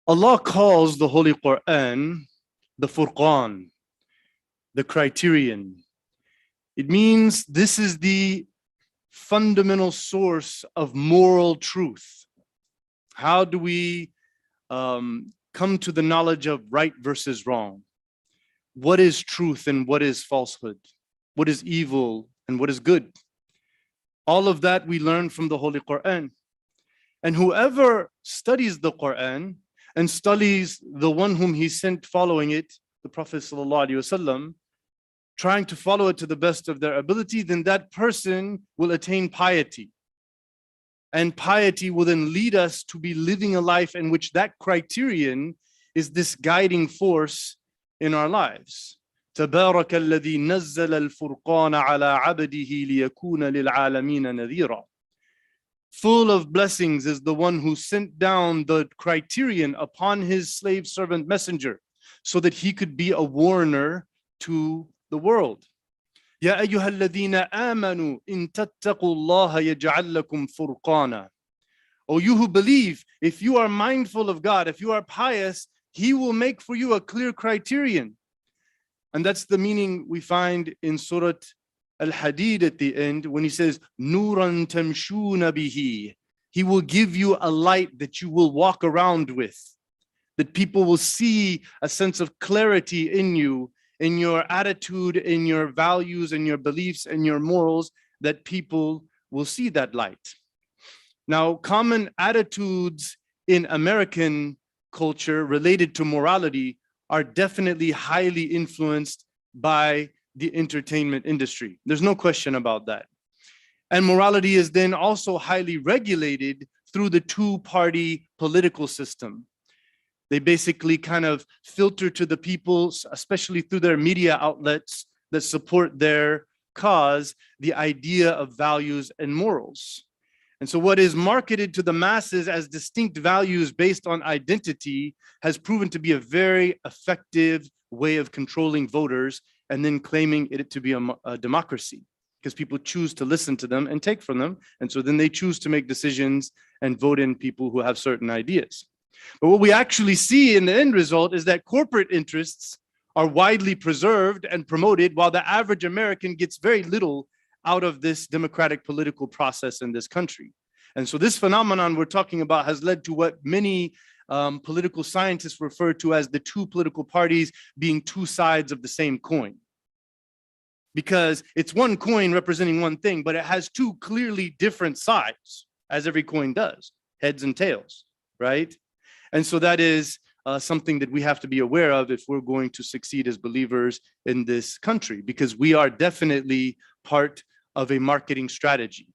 Allah calls the Holy Quran the Furqan, the criterion. It means this is the fundamental source of moral truth. How do we come to the knowledge of right versus wrong? What is truth and what is falsehood? What is evil and what is good? All of that we learn from the Holy Quran. And whoever studies the Quran and studies the one whom he sent following it, the Prophet ﷺ, trying to follow it to the best of their ability, then that person will attain piety. And piety will then lead us to be living a life in which that criterion is this guiding force in our lives. تبارك الذي نزل الفرقان على عبده ليكون للعالمين نذيرا. Full of blessings is the one who sent down the criterion upon his slave servant messenger so that he could be a warner to the world. يا أيها الذين آمنوا إن تتقوا الله يجعل لكم فرقانا. O you who believe, if you are mindful of God, if you are pious, he will make for you a clear criterion. And that's the meaning we find in Surah Al-Hadid at the end when he says, Nuran tamshuna bihi. He will give you a light that you will walk around with, that people will see a sense of clarity in you, in your attitude, in your values, in your beliefs, and your morals, that people will see that light. Now, common attitudes in American culture related to morality are definitely highly influenced by the entertainment industry. There's no question about that. And morality is then also highly regulated through the two-party political system. They basically kind of filter to the people, especially through their media outlets that support their cause, the idea of values and morals. And so what is marketed to the masses as distinct values based on identity has proven to be a very effective way of controlling voters and then claiming it to be a democracy, because people choose to listen to them and take from them. And so then they choose to make decisions and vote in people who have certain ideas. But what we actually see in the end result is that corporate interests are widely preserved and promoted, while the average American gets very little out of this democratic political process in this country. And so this phenomenon we're talking about has led to what many political scientists refer to as the two political parties being two sides of the same coin. Because it's one coin representing one thing, but it has two clearly different sides, as every coin does, heads and tails, right? And so that is something that we have to be aware of if we're going to succeed as believers in this country, because we are definitely part of a marketing strategy.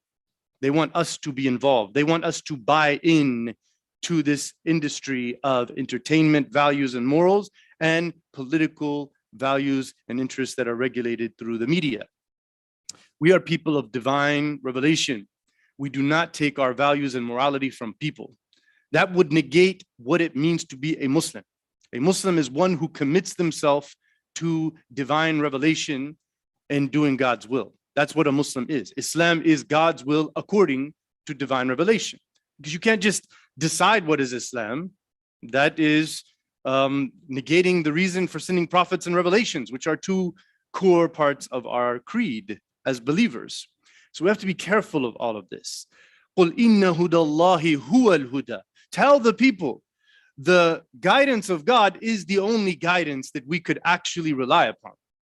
They want us to be involved. They want us to buy in to this industry of entertainment, values, and morals, and political values and interests that are regulated through the media. We are people of divine revelation. We do not take our values and morality from people. That would negate what it means to be a Muslim. A Muslim is one who commits themselves to divine revelation and doing God's will. That's what a Muslim is. Islam is God's will according to divine revelation. Because you can't just decide what is Islam. That is negating the reason for sending prophets and revelations, which are two core parts of our creed as believers. So we have to be careful of all of this. قُلْ إِنَّ هُدَى اللَّهِ هُوَ الْهُدَى. Tell the people, the guidance of God is the only guidance that we could actually rely upon.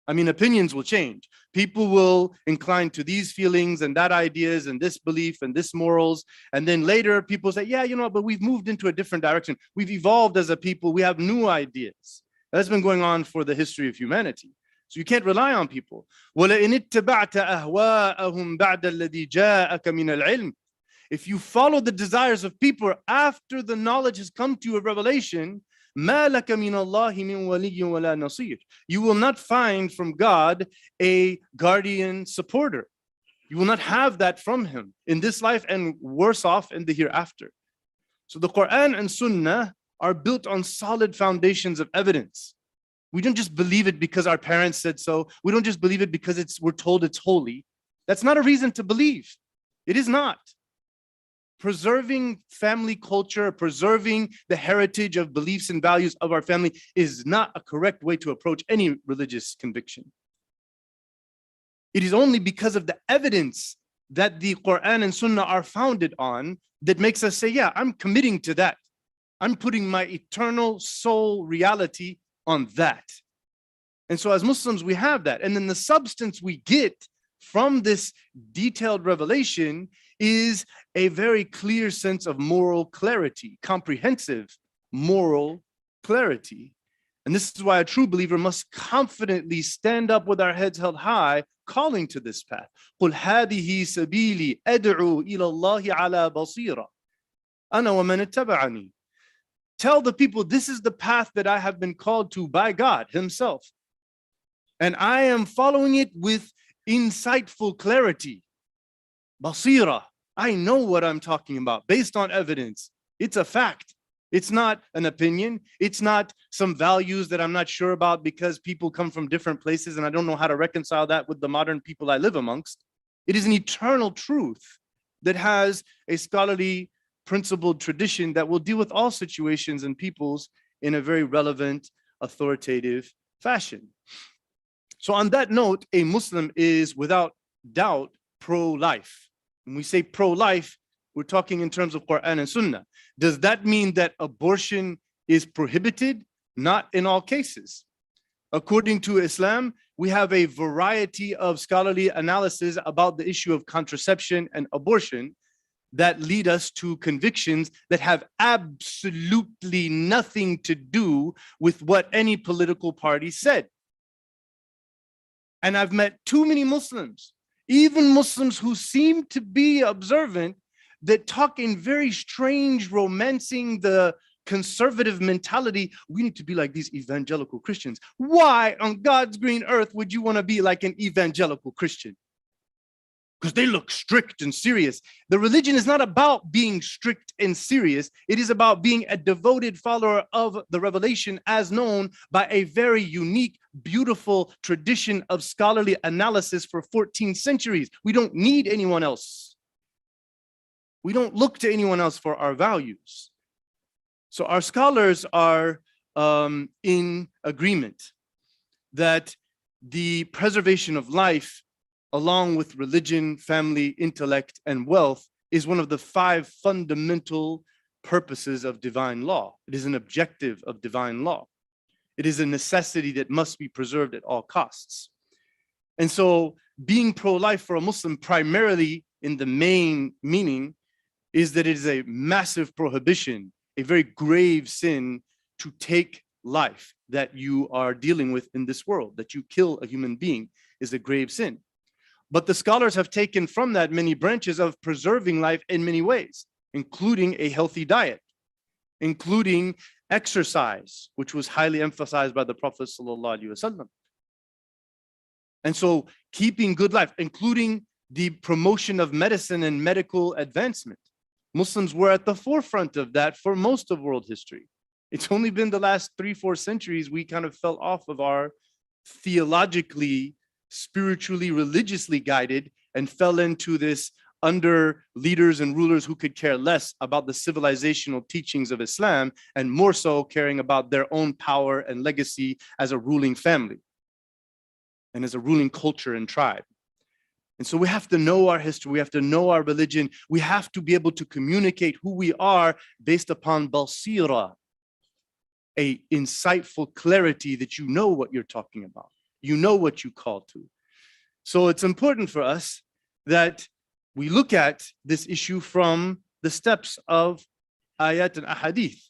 I mean, opinions will change. People will incline to these feelings and that ideas and this belief and this morals. And then later people say, yeah, you know, but we've moved into a different direction. We've evolved as a people. We have new ideas. That's been going on for the history of humanity. So you can't rely on people. وَلَئِنِ اتَّبَعْتَ أَهْوَاءَهُمْ بَعْدَ الَّذِي جَاءَكَ مِنَ الْعِلْمِ. If you follow the desires of people after the knowledge has come to you of revelation, مَا لَكَ مِنَ اللَّهِ مِنْ وَلِيٍّ وَلَا نَصِيرٍ. You will not find from God a guardian supporter. You will not have that from him in this life and worse off in the hereafter. So the Quran and Sunnah are built on solid foundations of evidence. We don't just believe it because our parents said so. We don't just believe it because we're told it's holy. That's not a reason to believe. It is not. preserving family culture, preserving the heritage of beliefs and values of our family is not a correct way to approach any religious conviction. It is only because of the evidence that the Quran and Sunnah are founded on that makes us say, yeah, I'm committing to that. I'm putting my eternal soul reality on that. And so as Muslims, we have that. And then the substance we get from this detailed revelation is a very clear sense of moral clarity, comprehensive moral clarity. And this is why a true believer must confidently stand up with our heads held high, calling to this path. قُلْ هَذِهِ سَبِيلِي أَدْعُو إِلَى اللَّهِ عَلَى بَصِيرَةٍ أَنَا وَمَنِ اتَّبَعَنِي. Tell the people, this is the path that I have been called to by God himself. And I am following it with insightful clarity. Basira. I know what I'm talking about based on evidence. It's a fact. It's not an opinion. It's not some values that I'm not sure about because people come from different places and I don't know how to reconcile that with the modern people I live amongst. It is an eternal truth that has a scholarly principled tradition that will deal with all situations and peoples in a very relevant, authoritative fashion. So on that note, a Muslim is without doubt pro-life. When we say pro-life, we're talking in terms of Quran and Sunnah. Does that mean that abortion is prohibited? Not in all cases. According to Islam, we have a variety of scholarly analysis about the issue of contraception and abortion that lead us to convictions that have absolutely nothing to do with what any political party said. And I've met too many Muslims, even Muslims who seem to be observant, that talk in very strange, romancing the conservative mentality. We need to be like these evangelical Christians. Why on God's green earth would you want to be like an evangelical Christian? Because they look strict and serious. The religion is not about being strict and serious. It is about being a devoted follower of the revelation as known by a very unique, beautiful tradition of scholarly analysis for 14 centuries. We don't need anyone else. We don't look to anyone else for our values. So our scholars are in agreement that the preservation of life, along with religion, family, intellect, and wealth, is one of the 5 fundamental purposes of divine law. It is an objective of divine law. It is a necessity that must be preserved at all costs. And so being pro-life for a Muslim, primarily in the main meaning, is that it is a massive prohibition, a very grave sin to take life that you are dealing with in this world. That you kill a human being is a grave sin. But the scholars have taken from that many branches of preserving life in many ways, including a healthy diet, including exercise, which was highly emphasized by the Prophet ﷺ. And so keeping good life, including the promotion of medicine and medical advancement. Muslims were at the forefront of that for most of world history. It's only been the last 3-4 centuries we kind of fell off of our theologically, spiritually, religiously guided and fell into this under leaders and rulers who could care less about the civilizational teachings of Islam and more so caring about their own power and legacy as a ruling family and as a ruling culture and tribe. And so we have to know our history, we have to know our religion, we have to be able to communicate who we are based upon basira, a insightful clarity that you know what you're talking about, you know what you call to. So it's important for us that we look at this issue from the steps of ayat and ahadith.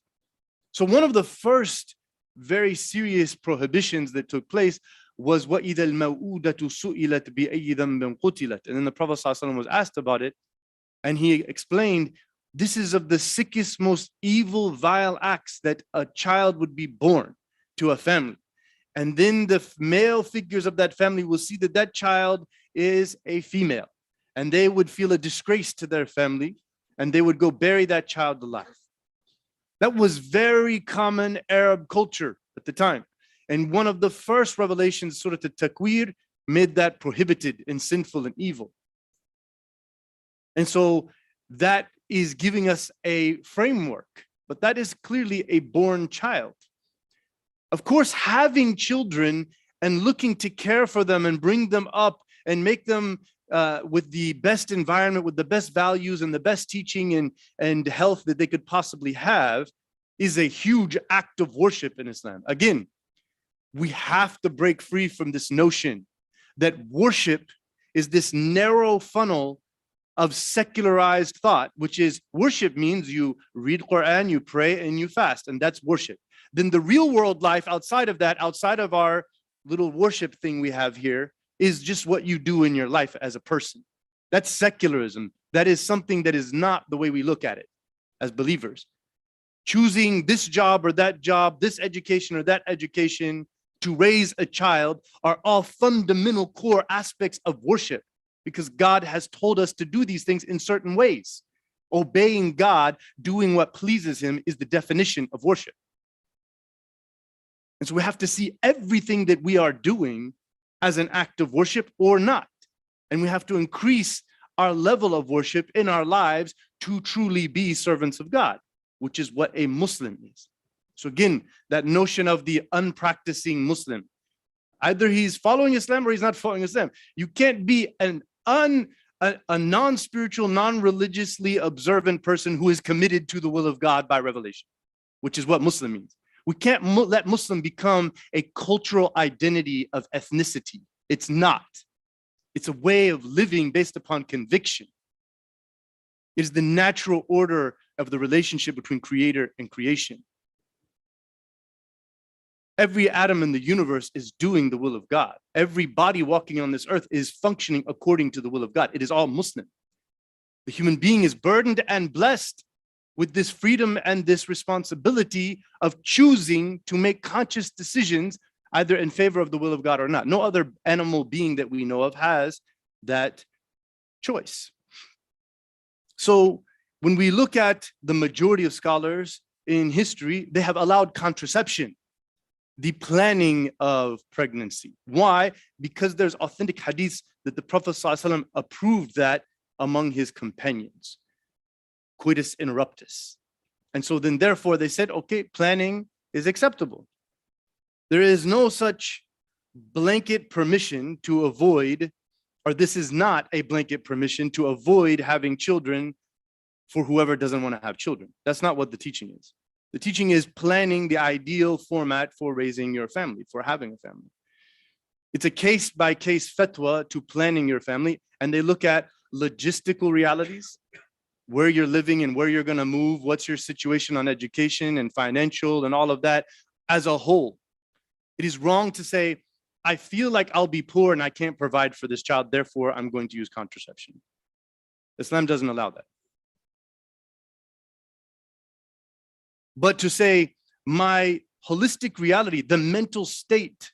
So one of the first very serious prohibitions that took place was وَإِذَا الْمَوْءُودَةُ سُئِلَتْ بِأَيِّ ذَنبٍ قُتِلَتْ. And then the Prophet ﷺ was asked about it, and he explained, this is of the sickest, most evil, vile acts that a child would be born to a family. And then the male figures of that family will see that that child is a female, and they would feel a disgrace to their family, and they would go bury that child alive. That was very common Arab culture at the time. And one of the first revelations, Surah At-Takwir, made that prohibited and sinful and evil. And so that is giving us a framework, but that is clearly a born child. Of course, having children and looking to care for them and bring them up and make them with the best environment, with the best values and the best teaching and health that they could possibly have is a huge act of worship in Islam. Again, we have to break free from this notion that worship is this narrow funnel of secularized thought, which is worship means you read Quran, you pray, and you fast, and that's worship. Then the real world life outside of that, outside of our little worship thing we have here, is just what you do in your life as a person. That's secularism. That is something that is not the way we look at it as believers. Choosing this job or that job, this education or that education to raise a child are all fundamental core aspects of worship, because God has told us to do these things in certain ways. Obeying God, doing what pleases him, is the definition of worship. And so we have to see everything that we are doing as an act of worship or not. And we have to increase our level of worship in our lives to truly be servants of God, which is what a Muslim is. So again, that notion of the unpracticing Muslim, either he's following Islam or he's not following Islam. You can't be a non-spiritual, non-religiously observant person who is committed to the will of God by revelation, which is what Muslim means. We can't let Muslim become a cultural identity of ethnicity. It's not. It's a way of living based upon conviction. It is the natural order of the relationship between creator and creation. Every atom in the universe is doing the will of God. Every body walking on this earth is functioning according to the will of God. It is all Muslim. The human being is burdened and blessed with this freedom and this responsibility of choosing to make conscious decisions either in favor of the will of God or not. No other animal being that we know of has that choice. So when we look at the majority of scholars in history, they have allowed contraception, the planning of pregnancy. Why? Because there's authentic hadiths that the Prophet ﷺ approved that among his companions. Coitus interruptus. And so then therefore they said, okay, planning is acceptable. There is no such blanket permission to avoid, or this is not a blanket permission to avoid having children for whoever doesn't want to have children. That's not what the teaching is. The teaching is planning the ideal format for raising your family, for having a family. It's a case-by-case fatwa to planning your family, and they look at logistical realities, where you're living and where you're going to move, what's your situation on education and financial and all of that as a whole. It is wrong to say, I feel like I'll be poor and I can't provide for this child, therefore I'm going to use contraception. Islam doesn't allow that. But to say my holistic reality, the mental state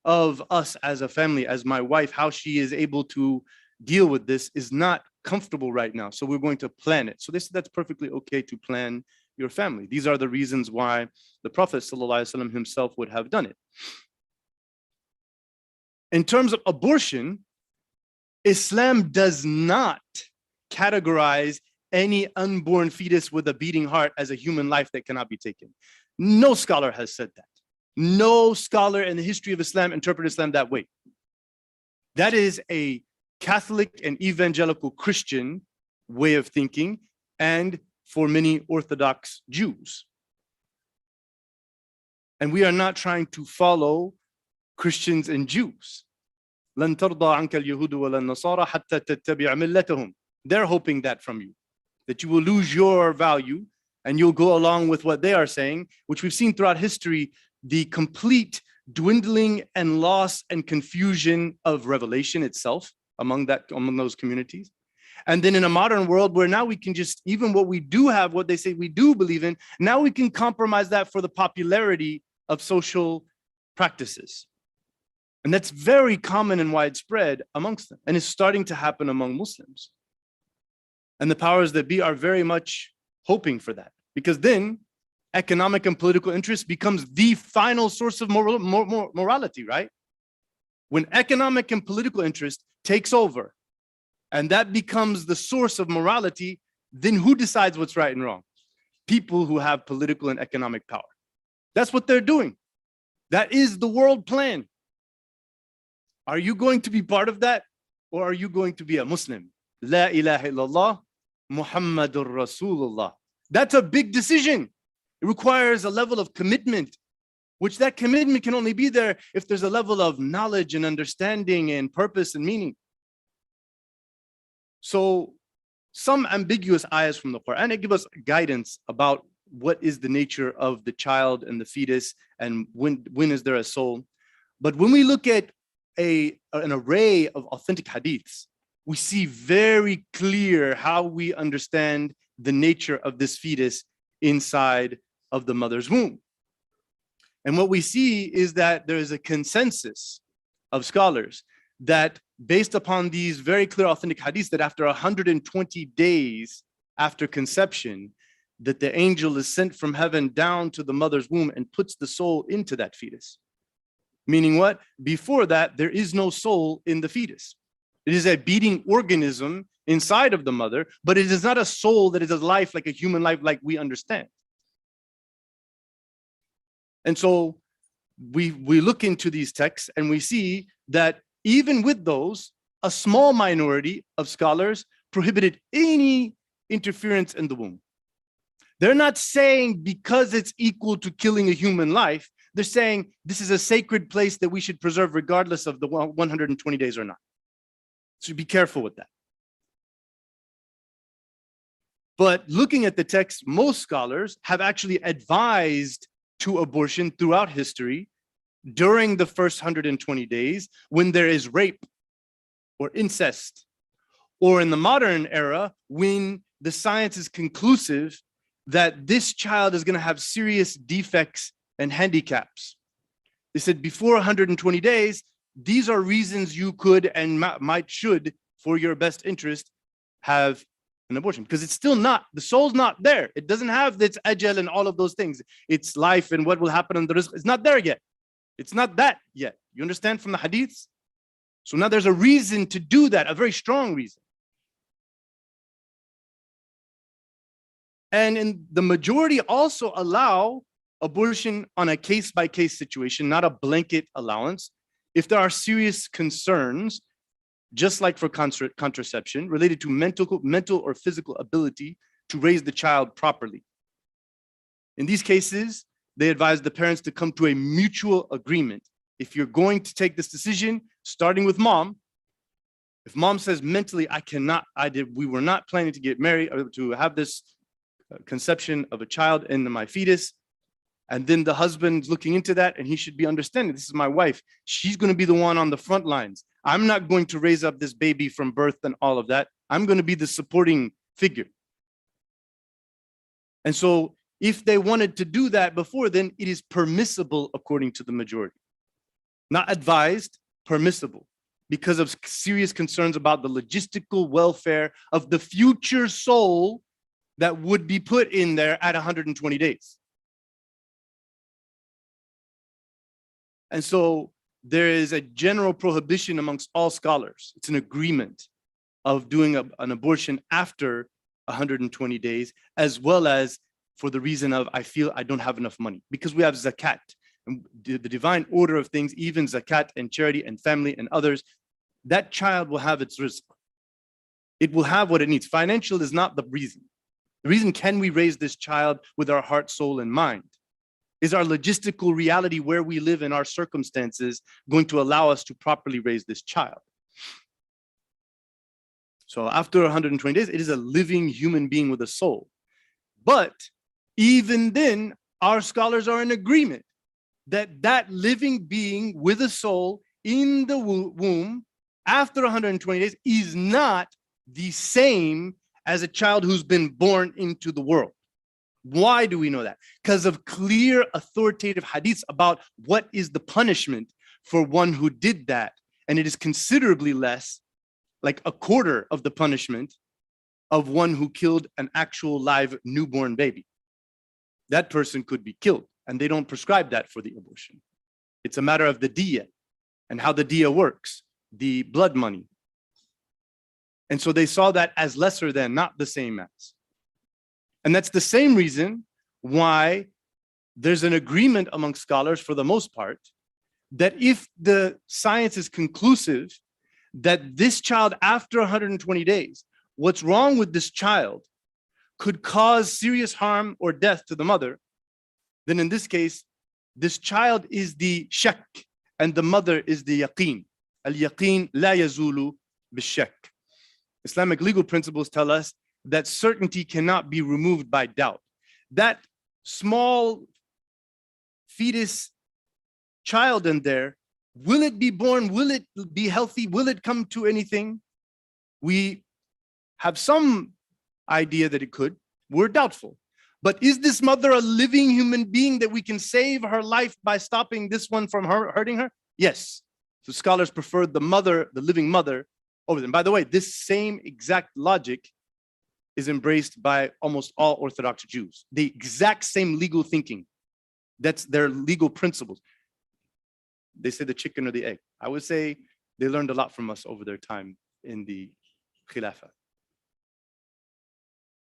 of us as a family, as my wife, how she is able to deal with this is not comfortable right now. So we're going to plan it. So they said that's perfectly okay to plan your family. These are the reasons why the Prophet ﷺ himself would have done it. In terms of abortion, Islam does not categorize any unborn fetus with a beating heart as a human life that cannot be taken. No scholar has said that. No scholar in the history of Islam interpreted Islam that way. That is a Catholic and evangelical Christian way of thinking, and for many Orthodox Jews. And we are not trying to follow Christians and Jews. لن ترضى عنك اليهود ولا النصارى حتى تتبع ملتهم. They're hoping that from you, that you will lose your value and you'll go along with what they are saying, which we've seen throughout history, the complete dwindling and loss and confusion of revelation itself among those communities. And then in a modern world where now we can just, even what we do have, what they say we do believe in, now we can compromise that for the popularity of social practices. And that's very common and widespread amongst them. And it's starting to happen among Muslims. And the powers that be are very much hoping for that, because then economic and political interest becomes the final source of morality, right? When economic and political interest takes over, and that becomes the source of morality, then who decides what's right and wrong? People who have political and economic power. That's what they're doing. That is the world plan. Are you going to be part of that? Or are you going to be a Muslim? La ilaha illallah, Muhammadur Rasulullah. That's a big decision. It requires a level of commitment, which that commitment can only be there if there's a level of knowledge and understanding and purpose and meaning. So some ambiguous ayahs from the Quran, it give us guidance about what is the nature of the child and the fetus and when is there a soul. But when we look at an array of authentic hadiths, we see very clear how we understand the nature of this fetus inside of the mother's womb. And what we see is that there is a consensus of scholars that based upon these very clear authentic hadiths, that after 120 days after conception, that the angel is sent from heaven down to the mother's womb and puts the soul into that fetus. Meaning what? Before that, there is no soul in the fetus. It is a beating organism inside of the mother, but it is not a soul that is a life like a human life like we understand. And so we look into these texts and we see that even with those, a small minority of scholars prohibited any interference in the womb. They're not saying because it's equal to killing a human life, they're saying this is a sacred place that we should preserve regardless of the 120 days or not. So be careful with that. But looking at the text, most scholars have actually advised to abortion throughout history during the first 120 days when there is rape or incest, or in the modern era when the science is conclusive that this child is going to have serious defects and handicaps. They said before 120 days, these are reasons you could and should, for your best interest, have an abortion, because it's still not, the soul's not there. It doesn't have its ajal and all of those things. It's life and what will happen on the rizq. It's not there yet. It's not that yet. You understand from the hadiths? So now there's a reason to do that, a very strong reason. And in the majority also allow abortion on a case-by-case situation, not a blanket allowance. If there are serious concerns, just like for contraception, related to mental or physical ability to raise the child properly. In these cases, they advise the parents to come to a mutual agreement. If you're going to take this decision, starting with mom, if mom says mentally, we were not planning to get married or to have this conception of a child in my fetus, and then the husband's looking into that and he should be understanding, this is my wife. She's going to be the one on the front lines. I'm not going to raise up this baby from birth and all of that. I'm going to be the supporting figure. And so if they wanted to do that before, then it is permissible according to the majority. Not advised, permissible, because of serious concerns about the logistical welfare of the future soul that would be put in there at 120 days. And so there is a general prohibition amongst all scholars. It's an agreement of doing an abortion after 120 days, as well as for the reason of, I feel I don't have enough money, because we have zakat and the divine order of things, even zakat and charity and family and others, that child will have its rizq. It will have what it needs. Financial is not the reason. The reason, can we raise this child with our heart, soul, and mind? Is our logistical reality where we live in our circumstances going to allow us to properly raise this child? So after 120 days, it is a living human being with a soul. But even then, our scholars are in agreement that that living being with a soul in the womb after 120 days is not the same as a child who's been born into the world. Why do we know that? Because of clear authoritative hadiths about what is the punishment for one who did that. And it is considerably less, like a quarter of the punishment of one who killed an actual live newborn baby. That person could be killed, and they don't prescribe that for the abortion. It's a matter of the diya and how the diya works, the blood money. And so they saw that as lesser than, not the same as. And that's the same reason why there's an agreement among scholars, for the most part, that if the science is conclusive that this child after 120 days, what's wrong with this child could cause serious harm or death to the mother, then in this case, this child is the shak and the mother is the yaqeen. Al-yaqeen la yazulu bishak. Islamic legal principles tell us that certainty cannot be removed by doubt. That small fetus child in there, will it be born? Will it be healthy? Will it come to anything? We have some idea that it could. We're doubtful. But is this mother a living human being that we can save her life by stopping this one from hurting her? Yes. So scholars prefer the mother, the living mother, over them. By the way, this same exact logic is embraced by almost all Orthodox Jews. The exact same legal thinking. That's their legal principles. They say the chicken or the egg. I would say they learned a lot from us over their time in the Khilafah.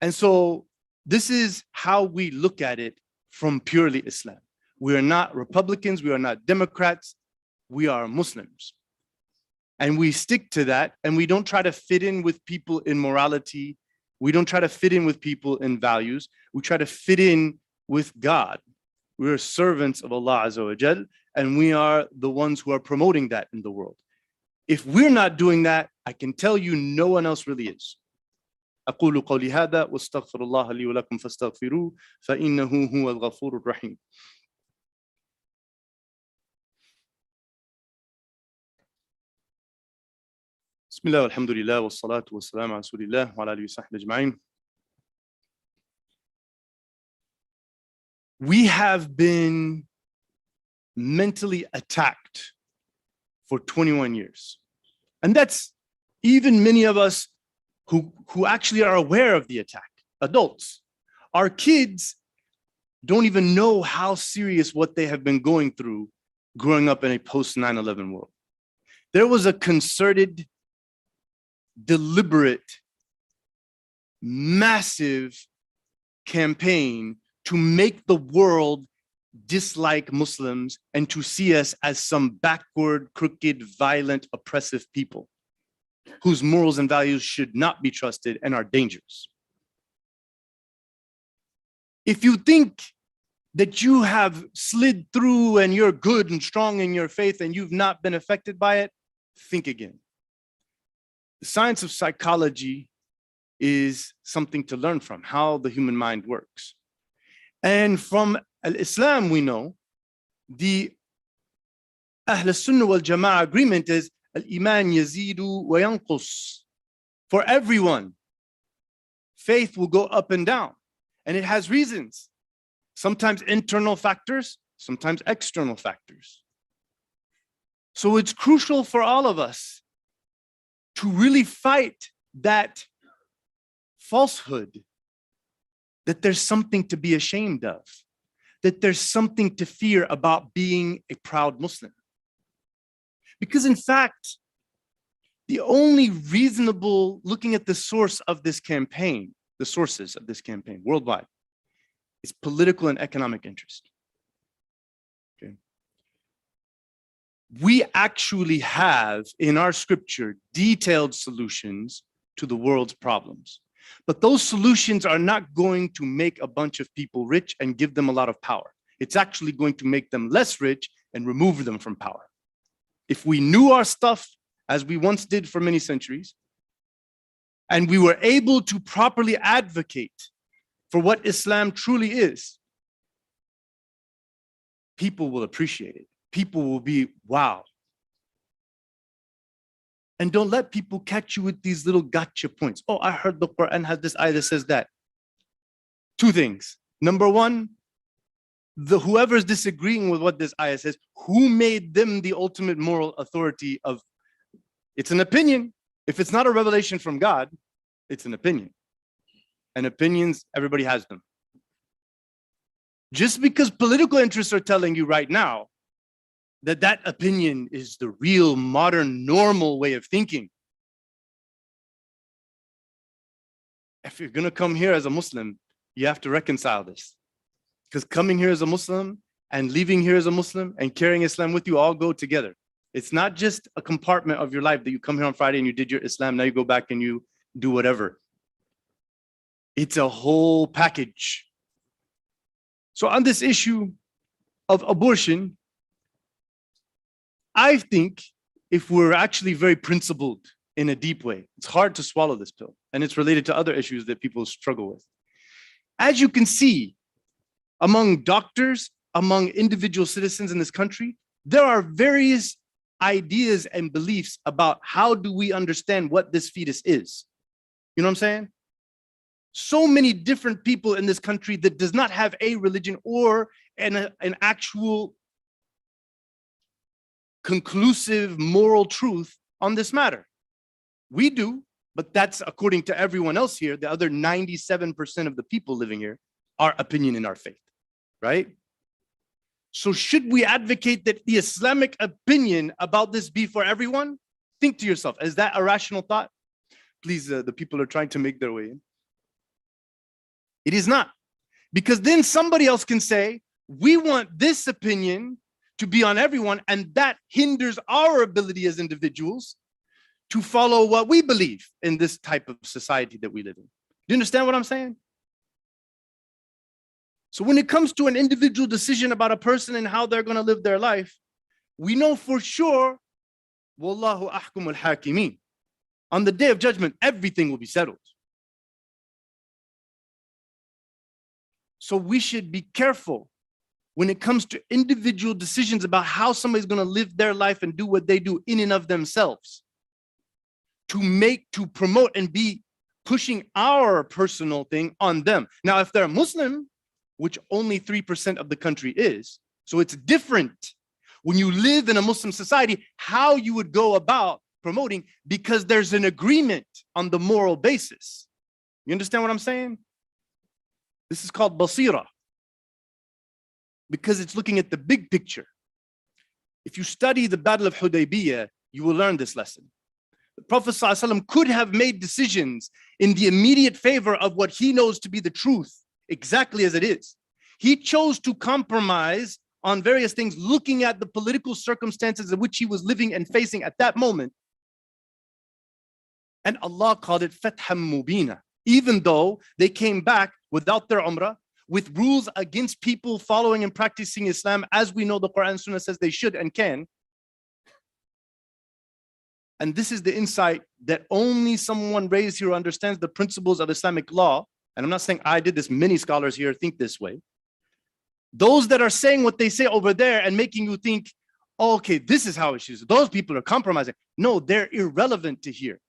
And so this is how we look at it from purely Islam. We are not Republicans, we are not Democrats, we are Muslims. And we stick to that, and we don't try to fit in with people in morality. We don't try to fit in with people in values. We try to fit in with God. We're servants of Allah Azza wa Jal, and we are the ones who are promoting that in the world. If we're not doing that, I can tell you no one else really is. أقول قولي هذا واستغفر الله لي ولكم فاستغفروه فإنه هو الغفور الرحيم. بسم الله والحمد لله والصلاة والسلام على رسول الله وعلى آله وصحبه أجمعين. We have been mentally attacked for 21 years. And that's even many of us who actually are aware of the attack, adults. Our kids don't even know how serious what they have been going through growing up in a post 9/11 world. There was a concerted, deliberate, massive campaign to make the world dislike Muslims and to see us as some backward, crooked, violent, oppressive people whose morals and values should not be trusted and are dangerous. If you think that you have slid through and you're good and strong in your faith and you've not been affected by it, think again. The science of psychology is something to learn from, how the human mind works. And from Islam, we know the Ahl Sunnah wal Jama'ah agreement is Al-Iman yazidu wa yanqus. For everyone, faith will go up and down. And it has reasons. Sometimes internal factors, sometimes external factors. So it's crucial for all of us to really fight that falsehood that there's something to be ashamed of, that there's something to fear about being a proud Muslim. Because in fact, the only reasonable, looking at the source of this campaign, the sources of this campaign worldwide, is political and economic interest. Okay. We actually have in our scripture detailed solutions to the world's problems. But those solutions are not going to make a bunch of people rich and give them a lot of power. It's actually going to make them less rich and remove them from power. If we knew our stuff, as we once did for many centuries, and we were able to properly advocate for what Islam truly is, people will appreciate it. People will be, wow. And don't let people catch you with these little gotcha points. Oh, I heard the Quran has this ayah that says that. Two things. Number one, whoever's disagreeing with what this ayah says, who made them the ultimate moral authority of, it's an opinion. If it's not a revelation from God, it's an opinion. And opinions, everybody has them. Just because political interests are telling you right now that that opinion is the real modern normal way of thinking. If you're gonna come here as a Muslim, You have to reconcile this. Because coming here as a Muslim and leaving here as a Muslim and carrying Islam with you all go together. It's not just a compartment of your life that you come here on Friday and you did your Islam, now you go back and you do whatever. It's a whole package. So on this issue of abortion, I think if we're actually very principled in a deep way, it's hard to swallow this pill. And it's related to other issues that people struggle with. As you can see, among doctors, among individual citizens in this country, there are various ideas and beliefs about how do we understand what this fetus is. You know what I'm saying? So many different people in this country that does not have a religion or an actual conclusive moral truth on this matter. We do, but that's according to everyone else here, the other 97% of the people living here, our opinion in our faith, right? So should we advocate that the Islamic opinion about this be for everyone? Think to yourself, is that a rational thought? Please, the people are trying to make their way in. It is not, because then somebody else can say, we want this opinion to be on everyone, and that hinders our ability as individuals to follow what we believe in this type of society that we live in. Do you understand what I'm saying? So when it comes to an individual decision about a person and how they're going to live their life, we know for sure, Wallahu ahkumul hakimin. On the day of judgment, everything will be settled. So we should be careful when it comes to individual decisions about how somebody's going to live their life and do what they do in and of themselves, to promote and be pushing our personal thing on them. Now, if they're Muslim, which only 3% of the country is, so it's different when you live in a Muslim society, how you would go about promoting, because there's an agreement on the moral basis. You understand what I'm saying? This is called basira, because it's looking at the big picture. If you study the Battle of Hudaybiyah, you will learn this lesson. The Prophet ﷺ could have made decisions in the immediate favor of what he knows to be the truth, exactly as it is. He chose to compromise on various things, looking at the political circumstances in which he was living and facing at that moment. And Allah called it Fatham Mubina, even though they came back without their umrah, with rules against people following and practicing Islam, as we know the Quran and Sunnah says they should and can. And this is the insight that only someone raised here who understands the principles of Islamic law. And I'm not saying I did this, many scholars here think this way. Those that are saying what they say over there and making you think, oh, okay, this is how it is. Those people are compromising. No, they're irrelevant to here.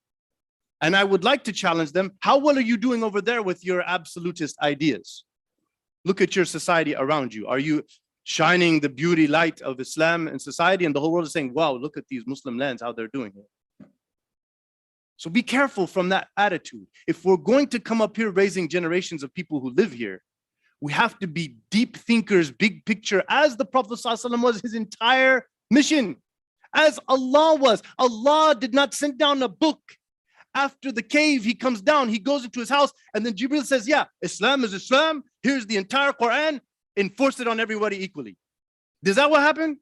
And I would like to challenge them. How well are you doing over there with your absolutist ideas? Look at your society around you. Are you shining the beauty light of Islam in society, and the whole world is saying, wow, look at these Muslim lands, how they're doing it. So be careful from that attitude. If we're going to come up here raising generations of people who live here, we have to be deep thinkers, big picture, as the Prophet ﷺ was his entire mission, as Allah was. Allah did not send down a book. After the cave, he comes down, he goes into his house, and then Jibril says, yeah, Islam is Islam. Here's the entire Quran. Enforce it on everybody equally. Is that what happened?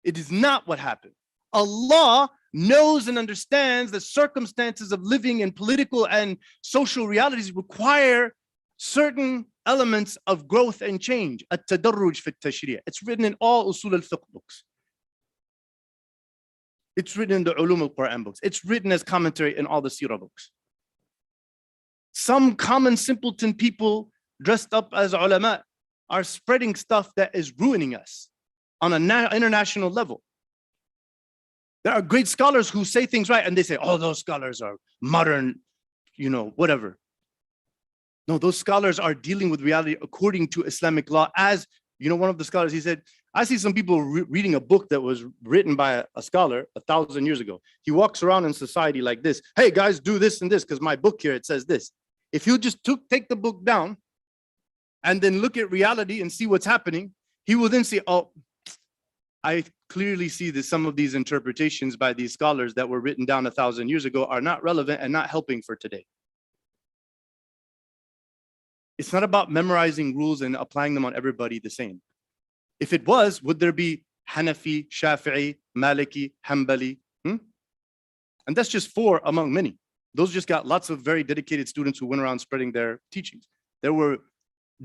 It is not what happened. Allah knows and understands the circumstances of living in political and social realities require certain elements of growth and change. At-tadarruj fi at-tashri'. It's written in all usul al-fiqh books. It's written in the ulum al-Quran books. It's written as commentary in all the seerah books. Some common simpleton people dressed up as ulama are spreading stuff that is ruining us on an international level. There are great scholars who say things right, and they say, oh, those scholars are modern, you know, whatever. No, those scholars are dealing with reality according to Islamic law. As, you know, one of the scholars, he said, I see some people reading a book that was written by a scholar 1,000 years ago. He walks around in society like this. Hey, guys, do this and this, because my book here, it says this. If you just take the book down and then look at reality and see what's happening, he will then say, oh, I clearly see that some of these interpretations by these scholars that were written down 1,000 years ago are not relevant and not helping for today. It's not about memorizing rules and applying them on everybody the same. If it was, would there be Hanafi, Shafi'i, Maliki, Hanbali? And that's just 4 among many. Those just got lots of very dedicated students who went around spreading their teachings. There were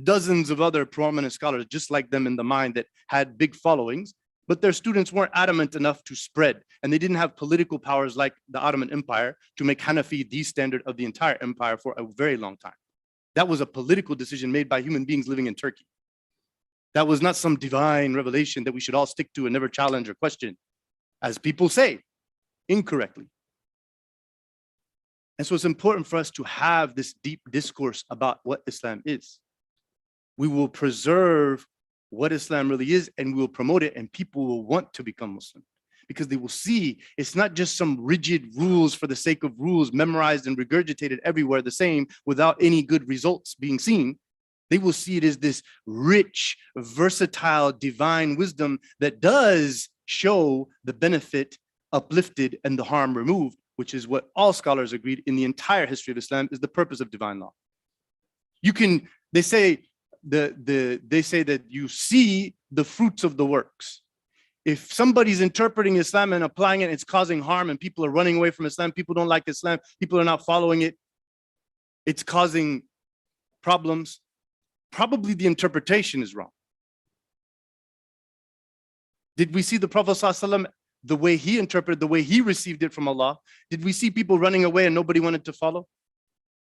dozens of other prominent scholars just like them in the mind that had big followings, but their students weren't adamant enough to spread, and they didn't have political powers like the Ottoman Empire to make Hanafi the standard of the entire empire for a very long time. That was a political decision made by human beings living in Turkey. That was not some divine revelation that we should all stick to and never challenge or question, as people say incorrectly. And so it's important for us to have this deep discourse about what Islam is. We will preserve what Islam really is, and we will promote it, and people will want to become Muslim because they will see it's not just some rigid rules for the sake of rules memorized and regurgitated everywhere the same without any good results being seen. They will see it as this rich, versatile, divine wisdom that does show the benefit uplifted and the harm removed, which is what all scholars agreed in the entire history of Islam is the purpose of divine law. They say that you see the fruits of the works. If somebody's interpreting Islam and applying it, it's causing harm and people are running away from Islam, people don't like Islam, people are not following it, it's causing problems. Probably the interpretation is wrong. Did we see the Prophet ﷺ, the way he interpreted, the way he received it from Allah? Did we see people running away and nobody wanted to follow?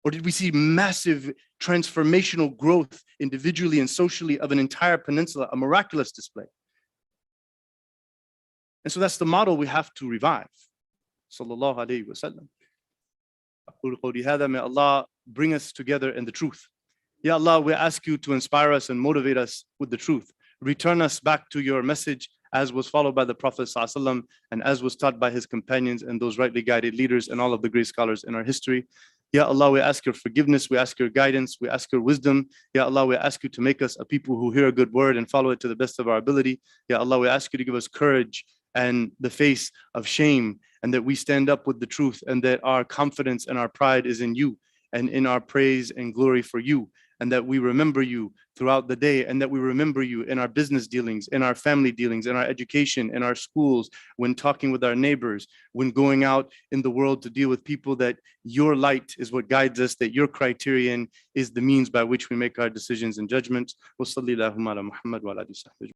Or did we see massive transformational growth individually and socially of an entire peninsula, a miraculous display? And so that's the model we have to revive. Sallallahu alayhi wa sallam. May Allah bring us together in the truth. Ya Allah, we ask you to inspire us and motivate us with the truth. Return us back to your message as was followed by the Prophet ﷺ and as was taught by his companions and those rightly guided leaders and all of the great scholars in our history. Ya Allah, we ask your forgiveness, we ask your guidance, we ask your wisdom. Ya Allah, we ask you to make us a people who hear a good word and follow it to the best of our ability. Ya Allah, we ask you to give us courage and the face of shame, and that we stand up with the truth, and that our confidence and our pride is in you and in our praise and glory for you, and that we remember you throughout the day, and that we remember you in our business dealings, in our family dealings, in our education, in our schools, when talking with our neighbors, when going out in the world to deal with people, that your light is what guides us, that your criterion is the means by which we make our decisions and judgments. Wa sallallahu ala Muhammad wa ala alihi wa sahbihi.